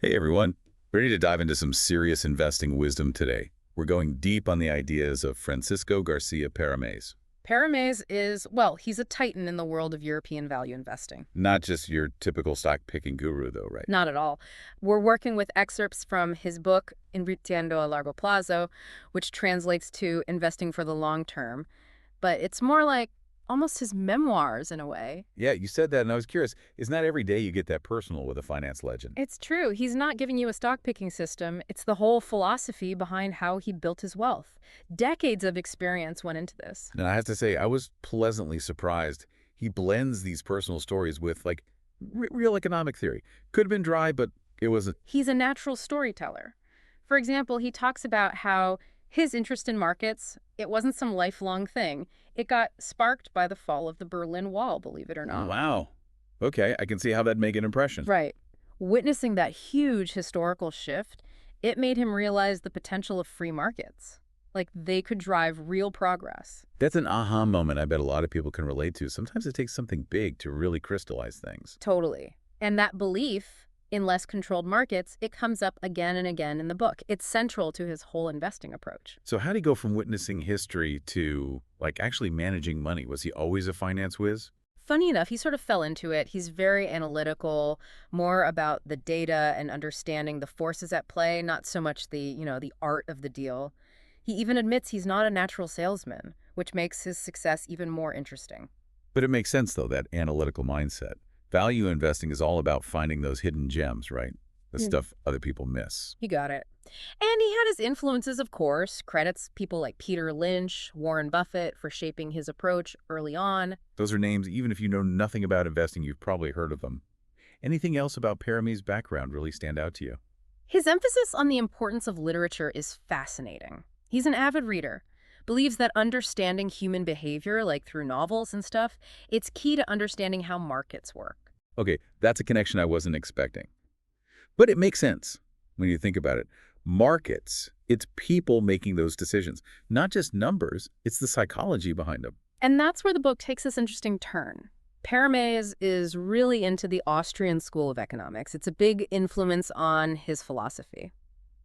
Hey everyone, ready to dive into some serious investing wisdom today. We're going deep on the ideas of Francisco Garcia Parames. Parames is, well, he's a titan in the world of European value investing. Not just your typical stock picking guru though, right? Not at all. We're working with excerpts from his book, Invirtiendo a Largo Plazo, which translates to Investing for the Long Term. But it's more like almost his memoirs in a way. Yeah, you said that and I was curious. It's not every day you get that personal with a finance legend. It's true. He's not giving you a stock picking system. It's the whole philosophy behind how he built his wealth. Decades of experience went into this. And I have to say, I was pleasantly surprised. He blends these personal stories with real economic theory. Could have been dry, but it wasn't. He's a natural storyteller. For example, he talks about how his interest in markets, it wasn't some lifelong thing. It got sparked by the fall of the Berlin Wall, believe it or not. Wow. Okay, I can see how that'd make an impression. Right. Witnessing that huge historical shift, it made him realize the potential of free markets. Like they could drive real progress. That's an aha moment I bet a lot of people can relate to. Sometimes it takes something big to really crystallize things. Totally. And that belief in less controlled markets, it comes up again and again in the book. It's central to his whole investing approach. So how did he go from witnessing history to, actually managing money? Was he always a finance whiz? Funny enough, he sort of fell into it. He's very analytical, more about the data and understanding the forces at play, not so much the art of the deal. He even admits he's not a natural salesman, which makes his success even more interesting. But it makes sense, though, that analytical mindset. Value investing is all about finding those hidden gems, right? The stuff other people miss. You got it. And he had his influences, of course, credits people like Peter Lynch, Warren Buffett for shaping his approach early on. Those are names, even if you know nothing about investing, you've probably heard of them. Anything else about Parames' background really stand out to you? His emphasis on the importance of literature is fascinating. He's an avid reader, believes that understanding human behavior, like through novels and stuff, it's key to understanding how markets work. Okay, that's a connection I wasn't expecting. But it makes sense when you think about it. Markets, it's people making those decisions. Not just numbers, it's the psychology behind them. And that's where the book takes this interesting turn. Parames is really into the Austrian school of economics. It's a big influence on his philosophy.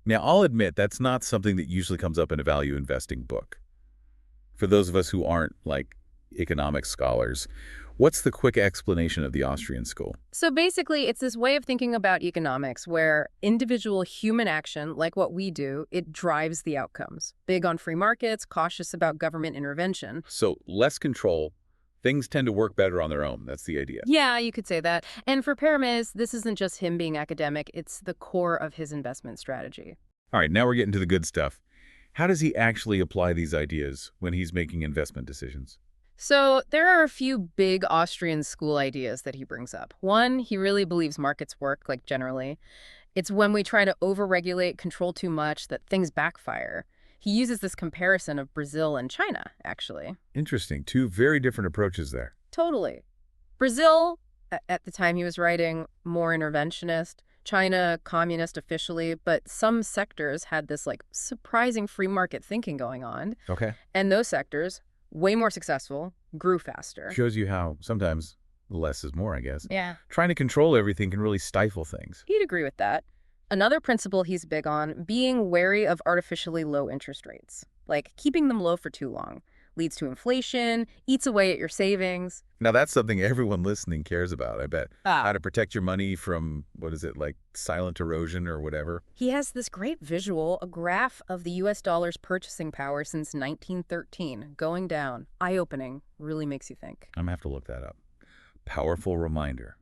Now, I'll admit that's not something that usually comes up in a value investing book. For those of us who aren't, economics scholars, what's the quick explanation of the Austrian school? So basically, it's this way of thinking about economics where individual human action, like what we do, it drives the outcomes. Big on free markets, cautious about government intervention. So less control, things tend to work better on their own. That's the idea. Yeah, you could say that. And for Parames, this isn't just him being academic, it's the core of his investment strategy. All right, now we're getting to the good stuff. How does he actually apply these ideas when he's making investment decisions? So there are a few big Austrian school ideas that he brings up. One, he really believes markets work, generally. It's when we try to overregulate, control too much, that things backfire. He uses this comparison of Brazil and China, actually. Interesting. Two very different approaches there. Totally. Brazil, at the time he was writing, more interventionist. China, communist officially, but some sectors had this surprising free market thinking going on. Okay. And those sectors, way more successful, grew faster. Shows you how sometimes less is more, I guess. Yeah. Trying to control everything can really stifle things. He'd agree with that. Another principle he's big on, being wary of artificially low interest rates. Keeping them low for too long. Leads to inflation, eats away at your savings. Now, that's something everyone listening cares about, I bet. Ah. How to protect your money from, silent erosion or whatever. He has this great visual, a graph of the U.S. dollar's purchasing power since 1913, going down. Eye-opening, really makes you think. I'm going to have to look that up. Powerful reminder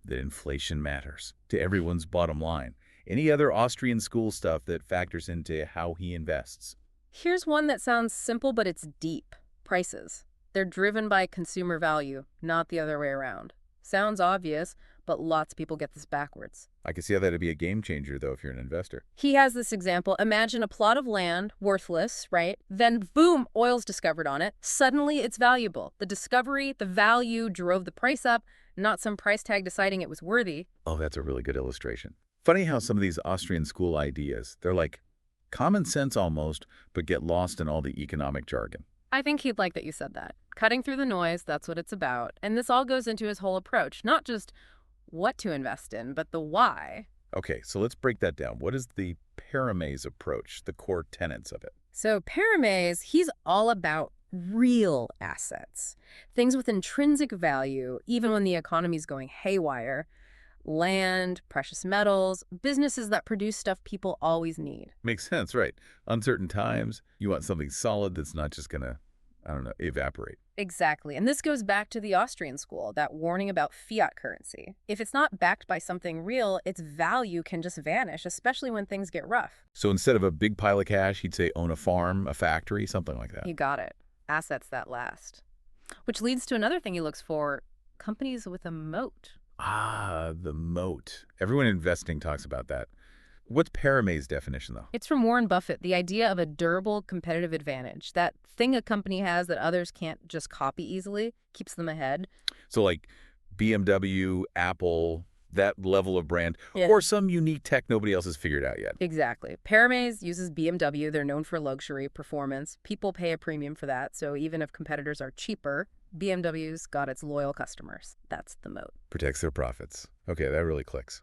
that inflation matters to everyone's bottom line. Any other Austrian school stuff that factors into how he invests? Here's one that sounds simple, but it's deep. Prices. They're driven by consumer value, not the other way around. Sounds obvious, but lots of people get this backwards. I can see how that'd be a game changer, though, if you're an investor. He has this example. Imagine a plot of land, worthless, right? Then, boom, oil's discovered on it. Suddenly, it's valuable. The discovery, the value drove the price up, not some price tag deciding it was worthy. Oh, that's a really good illustration. Funny how some of these Austrian school ideas, they're common sense almost, but get lost in all the economic jargon. I think he'd like that you said that. Cutting through the noise, that's what it's about. And this all goes into his whole approach, not just what to invest in, but the why. Okay, so let's break that down. What is the Parames approach, the core tenets of it? So Parames, he's all about real assets, things with intrinsic value, even when the economy's going haywire, land, precious metals, businesses that produce stuff people always need. Makes sense, right? Uncertain times, you want something solid that's not just gonna, I don't know, evaporate. Exactly. And this goes back to the Austrian school, that warning about fiat currency. If it's not backed by something real, its value can just vanish, especially when things get rough. So instead of a big pile of cash, he'd say own a farm, a factory, something like that. You got it. Assets that last. Which leads to another thing he looks for, companies with a moat. Ah, the moat. Everyone investing talks about that. What's Parame's definition, though? It's from Warren Buffett, the idea of a durable competitive advantage. That thing a company has that others can't just copy easily, keeps them ahead. So like BMW, Apple, that level of brand, Yeah. or some unique tech nobody else has figured out yet. Exactly. Parames uses BMW. They're known for luxury, performance. People pay a premium for that, so even if competitors are cheaper, BMW's got its loyal customers. That's the moat. Protects their profits. Okay, that really clicks.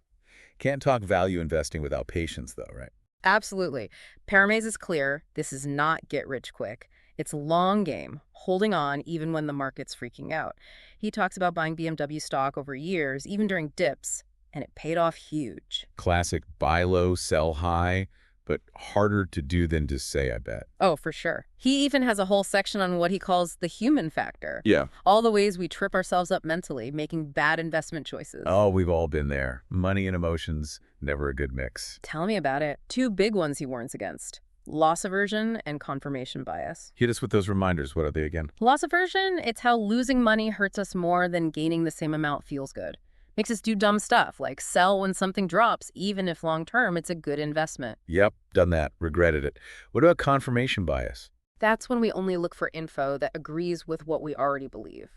Can't talk value investing without patience, though, right? Absolutely. Parames is clear. This is not get rich quick. It's long game, holding on even when the market's freaking out. He talks about buying BMW stock over years, even during dips, and it paid off huge. Classic buy low, sell high, but harder to do than to say, I bet. Oh, for sure. He even has a whole section on what he calls the human factor. Yeah. All the ways we trip ourselves up mentally, making bad investment choices. Oh, we've all been there. Money and emotions, never a good mix. Tell me about it. Two big ones he warns against: loss aversion and confirmation bias. Hit us with those reminders. What are they again? Loss aversion, it's how losing money hurts us more than gaining the same amount feels good. Makes us do dumb stuff, like sell when something drops, even if long-term it's a good investment. Yep, done that. Regretted it. What about confirmation bias? That's when we only look for info that agrees with what we already believe,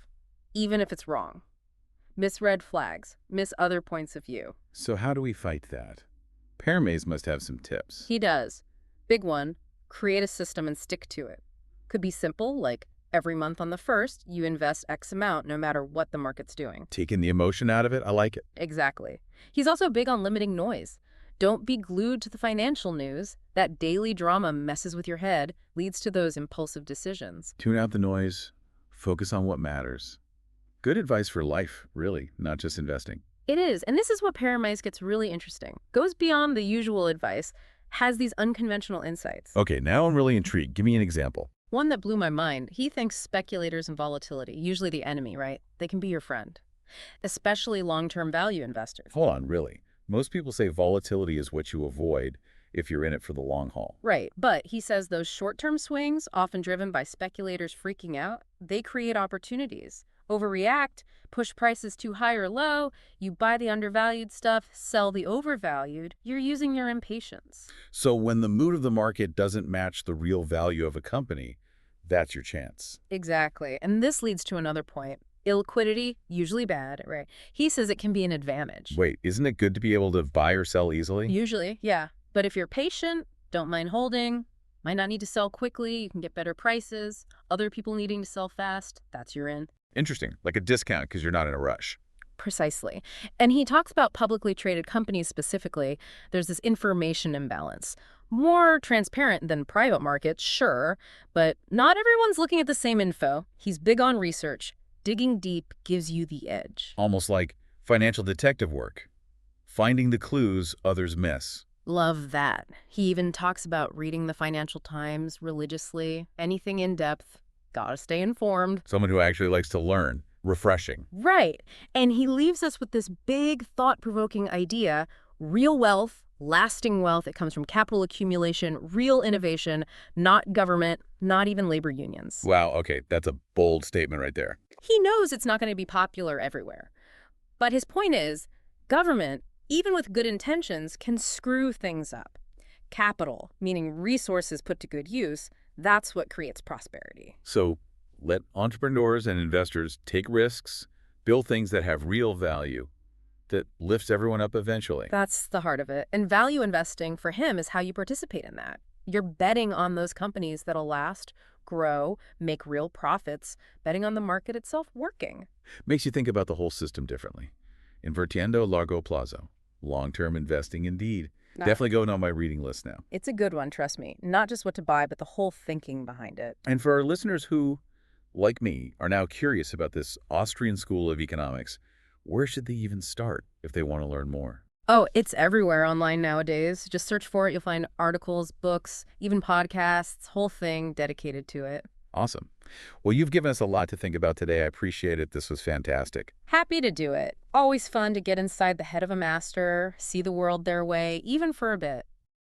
even if it's wrong. Miss red flags, miss other points of view. So how do we fight that? Parames must have some tips. He does. Big one, create a system and stick to it. Could be simple, like every month on the 1st, you invest X amount no matter what the market's doing. Taking the emotion out of it, I like it. Exactly. He's also big on limiting noise. Don't be glued to the financial news. That daily drama messes with your head, leads to those impulsive decisions. Tune out the noise, focus on what matters. Good advice for life, really, not just investing. It is, and this is what Parames gets really interesting. Goes beyond the usual advice, has these unconventional insights. Okay, now I'm really intrigued. Give me an example. One that blew my mind, he thinks speculators and volatility, usually the enemy, right? They can be your friend, especially long-term value investors. Hold on, really. Most people say volatility is what you avoid if you're in it for the long haul. Right, but he says those short-term swings, often driven by speculators freaking out, they create opportunities. Overreact, push prices too high or low, you buy the undervalued stuff, sell the overvalued, you're using your impatience. So when the mood of the market doesn't match the real value of a company, that's your chance. Exactly, and this leads to another point. Illiquidity, usually bad, right? He says it can be an advantage. Wait, isn't it good to be able to buy or sell easily? Usually, yeah. But if you're patient, don't mind holding, might not need to sell quickly, you can get better prices, other people needing to sell fast, that's your in. Interesting, like a discount because you're not in a rush. Precisely. And he talks about publicly traded companies specifically. There's this information imbalance. More transparent than private markets, sure, but not everyone's looking at the same info. He's big on research. Digging deep gives you the edge. Almost like financial detective work. Finding the clues others miss. Love that. He even talks about reading the Financial Times religiously. Anything in depth. Gotta stay informed. Someone who actually likes to learn. Refreshing. Right. And he leaves us with this big, thought-provoking idea. Real wealth, lasting wealth, it comes from capital accumulation, real innovation, not government, not even labor unions. Wow, okay, that's a bold statement right there. He knows it's not going to be popular everywhere. But his point is, government, even with good intentions, can screw things up. Capital, meaning resources put to good use, that's what creates prosperity. So let entrepreneurs and investors take risks, build things that have real value, that lifts everyone up eventually. That's the heart of it. And value investing for him is how you participate in that. You're betting on those companies that'll last, grow, make real profits, betting on the market itself working. Makes you think about the whole system differently. Invirtiendo largo plazo. Long-term investing indeed. Not- Definitely going on my reading list now. It's a good one, trust me. Not just what to buy, but the whole thinking behind it. And for our listeners who, like me, are now curious about this Austrian School of Economics, where should they even start if they want to learn more? Oh, it's everywhere online nowadays. Just search for it. You'll find articles, books, even podcasts, whole thing dedicated to it. Awesome. Well, you've given us a lot to think about today. I appreciate it. This was fantastic. Happy to do it. Always fun to get inside the head of a master, see the world their way, even for a bit.